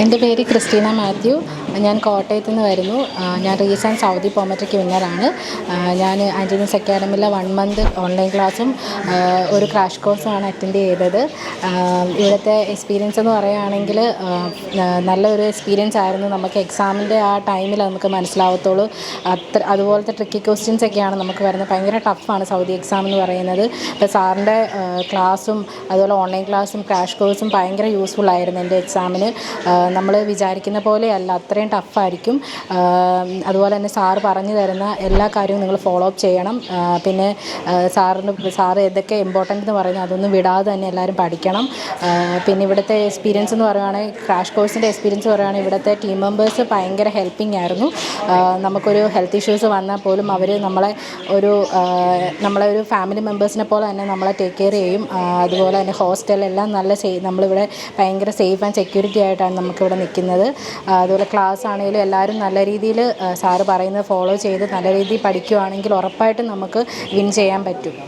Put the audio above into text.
എൻ്റെ പേര് ക്രിസ്റ്റീന മാത്യു. ഞാൻ കോട്ടയത്തു നിന്ന് വരുന്നു. ഞാൻ റീസെൻറ്റ് സൗദി പോമെട്രിക് വിന്നറാണ്. ഞാൻ ആൻറ്റണീസ് അക്കാഡമിയിലെ 1 മന്ത് ഓൺലൈൻ ക്ലാസ്സും ഒരു ക്രാഷ് കോഴ്സുമാണ് അറ്റൻഡ് ചെയ്തത്. ഇവിടുത്തെ എക്സ്പീരിയൻസ് എന്ന് പറയുകയാണെങ്കിൽ നല്ലൊരു എക്സ്പീരിയൻസ് ആയിരുന്നു. നമുക്ക് എക്സാമിൻ്റെ ആ ടൈമിൽ നമുക്ക് മനസ്സിലാവത്തുള്ളൂ. അതുപോലത്തെ ട്രിക്കി ക്വസ്റ്റ്യൻസ് ഒക്കെയാണ് നമുക്ക് വരുന്നത്. ഭയങ്കര ടഫാണ് സൗദി എക്സാം എന്ന് പറയുന്നത്. അപ്പോൾ സാറിൻ്റെ ക്ലാസ്സും അതുപോലെ ഓൺലൈൻ ക്ലാസ്സും ക്രാഷ് കോഴ്സും ഭയങ്കര യൂസ്ഫുൾ ആയിരുന്നു എൻ്റെ എക്സാമിന്. നമ്മൾ വിചാരിക്കുന്ന പോലെയല്ല, അത്രയും ടഫായിരിക്കും. അതുപോലെ തന്നെ സാറ് പറഞ്ഞു തരുന്ന എല്ലാ കാര്യവും നിങ്ങൾ ഫോളോ അപ്പ് ചെയ്യണം. പിന്നെ സാറ് ഏതൊക്കെ ഇമ്പോർട്ടൻ്റ് എന്ന് പറയുന്നത് അതൊന്നും വിടാതെ തന്നെ എല്ലാവരും പഠിക്കണം. പിന്നെ ഇവിടുത്തെ എക്സ്പീരിയൻസ് എന്ന് പറയുകയാണെങ്കിൽ ക്രാഷ് കോഴ്സിൻ്റെ എക്സ്പീരിയൻസ് പറയുകയാണെങ്കിൽ ഇവിടുത്തെ ടീം മെമ്പേഴ്സ് ഭയങ്കര ഹെൽപ്പിംഗ് ആയിരുന്നു. നമുക്കൊരു ഹെൽത്ത് ഇഷ്യൂസ് വന്നാൽ പോലും അവർ നമ്മളെ ഒരു ഫാമിലി മെമ്പേഴ്സിനെ പോലെ തന്നെ നമ്മളെ ടേക്ക് കെയർ ചെയ്യും. അതുപോലെ തന്നെ ഹോസ്റ്റലെല്ലാം നമ്മളിവിടെ ഭയങ്കര സേഫ് ആൻഡ് സെക്യൂരിറ്റി ആയിട്ടാണ് നമുക്കിവിടെ നിൽക്കുന്നത്. അതുപോലെ ക്ലാസ് ആണെങ്കിലും എല്ലാവരും നല്ല രീതിയിൽ സാറ് പറയുന്നത് ഫോളോ ചെയ്ത് നല്ല രീതിയിൽ പഠിക്കുകയാണെങ്കിൽ ഉറപ്പായിട്ടും നമുക്ക് വിൻ ചെയ്യാൻ പറ്റും.